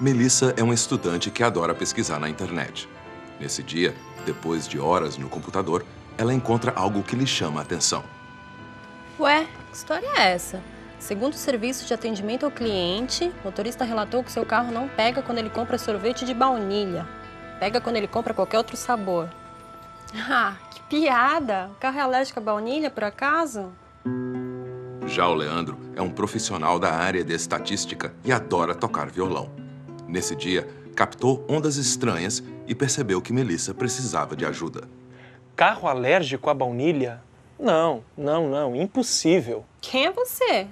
Melissa é uma estudante que adora pesquisar na internet. Nesse dia, depois de horas no computador, ela encontra algo que lhe chama a atenção. Ué, que história é essa? Segundo o serviço de atendimento ao cliente, o motorista relatou que seu carro não pega quando ele compra sorvete de baunilha. Pega quando ele compra qualquer outro sabor. Ah, que piada! O carro é alérgico à baunilha, por acaso? Já o Leandro é um profissional da área de estatística e adora tocar violão. Nesse dia, captou ondas estranhas e percebeu que Melissa precisava de ajuda. Carro alérgico à baunilha? Não, impossível. Quem é você?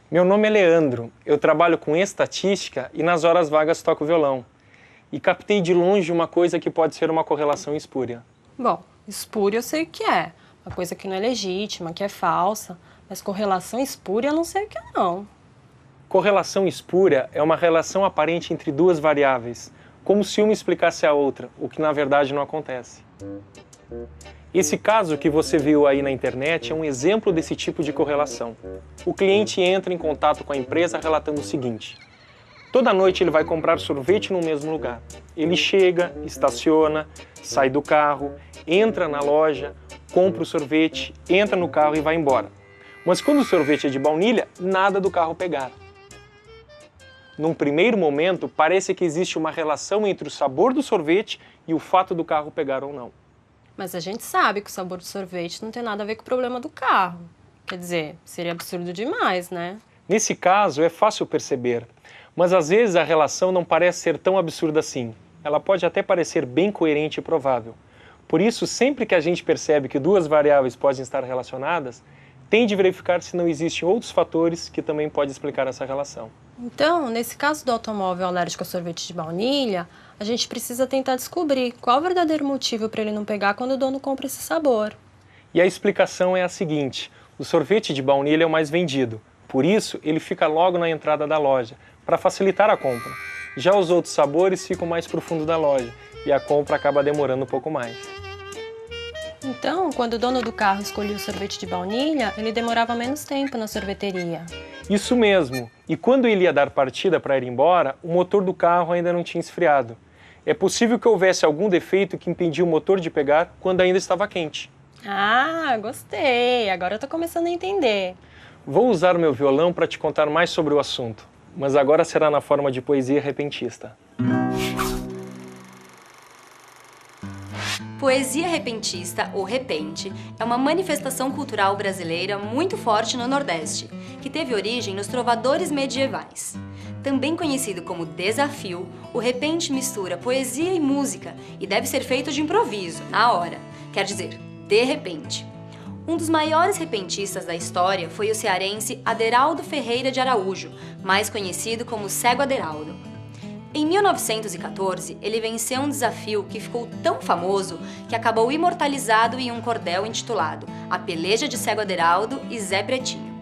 Meu nome é Leandro, eu trabalho com estatística e nas horas vagas toco violão. E captei de longe uma coisa que pode ser uma correlação espúria. Bom, espúria eu sei o que é. Uma coisa que não é legítima, que é falsa. Mas correlação espúria eu não sei o que é, não. Correlação espúria é uma relação aparente entre duas variáveis, como se uma explicasse a outra, o que na verdade não acontece. Esse caso que você viu aí na internet é um exemplo desse tipo de correlação. O cliente entra em contato com a empresa relatando o seguinte: toda noite ele vai comprar sorvete no mesmo lugar. Ele chega, estaciona, sai do carro, entra na loja, compra o sorvete, entra no carro e vai embora. Mas quando o sorvete é de baunilha, nada do carro pegar. Num primeiro momento, parece que existe uma relação entre o sabor do sorvete e o fato do carro pegar ou não. Mas a gente sabe que o sabor do sorvete não tem nada a ver com o problema do carro. Quer dizer, seria absurdo demais, né? Nesse caso, é fácil perceber, mas às vezes a relação não parece ser tão absurda assim. Ela pode até parecer bem coerente e provável. Por isso, sempre que a gente percebe que duas variáveis podem estar relacionadas, tem de verificar se não existem outros fatores que também podem explicar essa relação. Então, nesse caso do automóvel alérgico a sorvete de baunilha, a gente precisa tentar descobrir qual o verdadeiro motivo para ele não pegar quando o dono compra esse sabor. E a explicação é a seguinte: o sorvete de baunilha é o mais vendido, por isso ele fica logo na entrada da loja, para facilitar a compra. Já os outros sabores ficam mais pro fundo da loja, e a compra acaba demorando um pouco mais. Então, quando o dono do carro escolhia o sorvete de baunilha, ele demorava menos tempo na sorveteria. Isso mesmo, e quando ele ia dar partida para ir embora, o motor do carro ainda não tinha esfriado. É possível que houvesse algum defeito que impedia o motor de pegar quando ainda estava quente. Ah, gostei! Agora eu tô começando a entender. Vou usar o meu violão para te contar mais sobre o assunto, mas agora será na forma de poesia repentista. Poesia repentista, ou repente, é uma manifestação cultural brasileira muito forte no Nordeste, que teve origem nos trovadores medievais. Também conhecido como desafio, o repente mistura poesia e música e deve ser feito de improviso, na hora, quer dizer, de repente. Um dos maiores repentistas da história foi o cearense Aderaldo Ferreira de Araújo, mais conhecido como Cego Aderaldo. Em 1914, ele venceu um desafio que ficou tão famoso que acabou imortalizado em um cordel intitulado A Peleja de Cego Aderaldo e Zé Pretinho.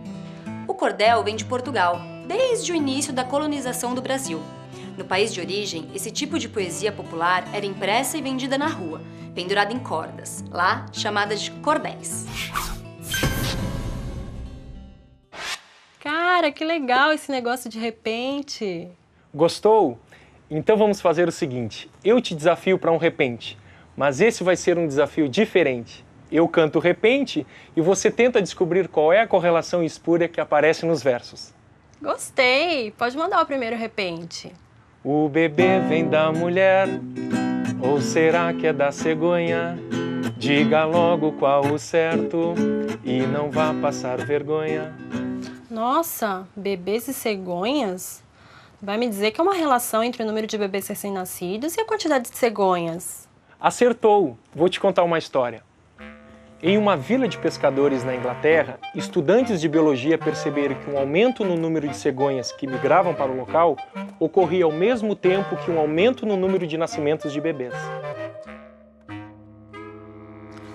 O cordel vem de Portugal, desde o início da colonização do Brasil. No país de origem, esse tipo de poesia popular era impressa e vendida na rua, pendurada em cordas, lá chamadas de cordéis. Cara, que legal esse negócio de repente! Gostou? Então vamos fazer o seguinte: eu te desafio para um repente, mas esse vai ser um desafio diferente. Eu canto o repente e você tenta descobrir qual é a correlação espúria que aparece nos versos. Gostei! Pode mandar o primeiro repente. O bebê vem da mulher, ou será que é da cegonha? Diga logo qual o certo e não vá passar vergonha. Nossa, bebês e cegonhas? Vai me dizer que é uma relação entre o número de bebês recém-nascidos e a quantidade de cegonhas. Acertou! Vou te contar uma história. Em uma vila de pescadores na Inglaterra, estudantes de biologia perceberam que um aumento no número de cegonhas que migravam para o local ocorria ao mesmo tempo que um aumento no número de nascimentos de bebês.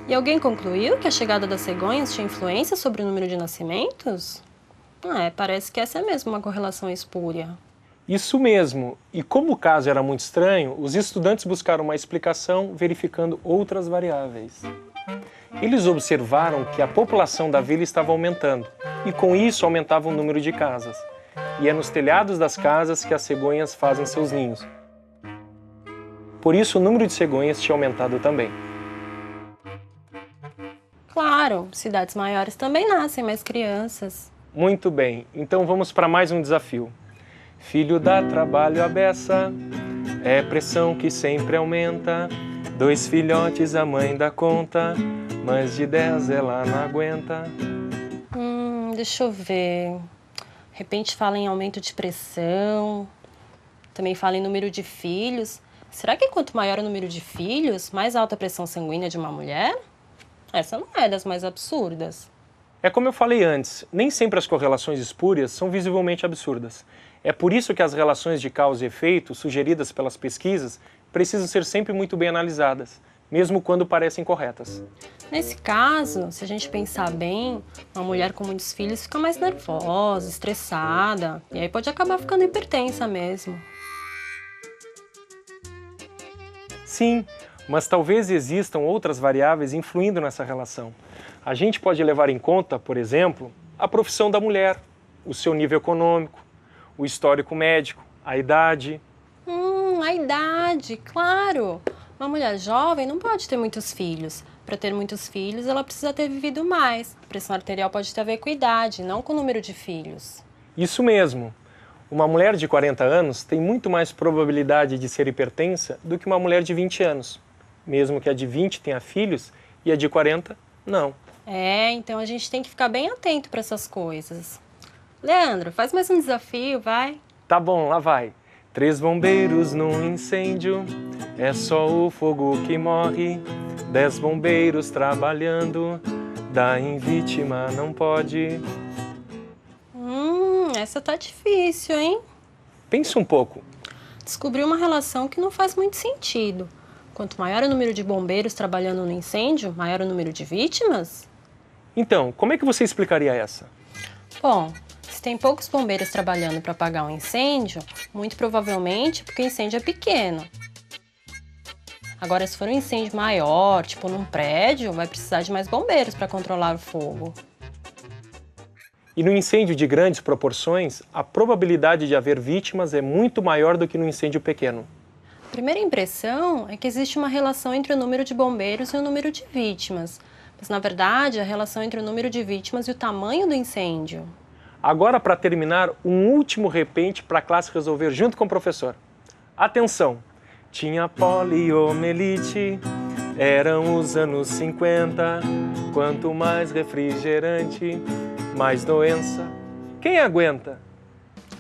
E alguém concluiu que a chegada das cegonhas tinha influência sobre o número de nascimentos? Parece que essa é mesmo uma correlação espúria. Isso mesmo, e como o caso era muito estranho, os estudantes buscaram uma explicação verificando outras variáveis. Eles observaram que a população da vila estava aumentando, e com isso aumentava o número de casas. e é nos telhados das casas que as cegonhas fazem seus ninhos. Por isso, o número de cegonhas tinha aumentado também. Claro, cidades maiores também nascem mais crianças. Muito bem, então vamos para mais um desafio. Filho dá trabalho à beça, é pressão que sempre aumenta. 2 filhotes a mãe dá conta, mas de 10 ela não aguenta. Deixa eu ver. De repente fala em aumento de pressão, também fala em número de filhos. Será que quanto maior o número de filhos, mais alta a pressão sanguínea de uma mulher? Essa não é das mais absurdas. É como eu falei antes, nem sempre as correlações espúrias são visivelmente absurdas. É por isso que as relações de causa e efeito sugeridas pelas pesquisas precisam ser sempre muito bem analisadas, mesmo quando parecem corretas. Nesse caso, se a gente pensar bem, uma mulher com muitos filhos fica mais nervosa, estressada, e aí pode acabar ficando hipertensa mesmo. Sim, mas talvez existam outras variáveis influindo nessa relação. A gente pode levar em conta, por exemplo, a profissão da mulher, o seu nível econômico, o histórico médico, a idade. A idade, claro! Uma mulher jovem não pode ter muitos filhos. Para ter muitos filhos, ela precisa ter vivido mais. A pressão arterial pode ter a ver com idade, não com o número de filhos. Isso mesmo. Uma mulher de 40 anos tem muito mais probabilidade de ser hipertensa do que uma mulher de 20 anos. Mesmo que a de 20 tenha filhos e a de 40, não. Então a gente tem que ficar bem atento para essas coisas. Leandro, faz mais um desafio, vai. Tá bom, lá vai. 3 bombeiros num incêndio, é só o fogo que morre. 10 bombeiros trabalhando, dar em vítima não pode. Essa tá difícil, hein? Pensa um pouco. Descobri uma relação que não faz muito sentido. Quanto maior o número de bombeiros trabalhando no incêndio, maior o número de vítimas? Então, como é que você explicaria essa? Bom, se tem poucos bombeiros trabalhando para apagar um incêndio, muito provavelmente porque o incêndio é pequeno. Agora, se for um incêndio maior, tipo num prédio, vai precisar de mais bombeiros para controlar o fogo. E no incêndio de grandes proporções, a probabilidade de haver vítimas é muito maior do que no incêndio pequeno. A primeira impressão é que existe uma relação entre o número de bombeiros e o número de vítimas. Mas, na verdade, a relação entre o número de vítimas e o tamanho do incêndio. Agora, para terminar, um último repente para a classe resolver junto com o professor. Atenção! Tinha poliomielite, eram os anos 50. Quanto mais refrigerante, mais doença. Quem aguenta?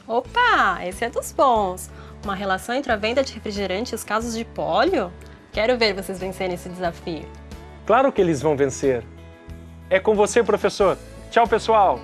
Opa, esse é dos bons. Uma relação entre a venda de refrigerante e os casos de pólio? Quero ver vocês vencerem esse desafio. Claro que eles vão vencer. É com você, professor. Tchau, pessoal!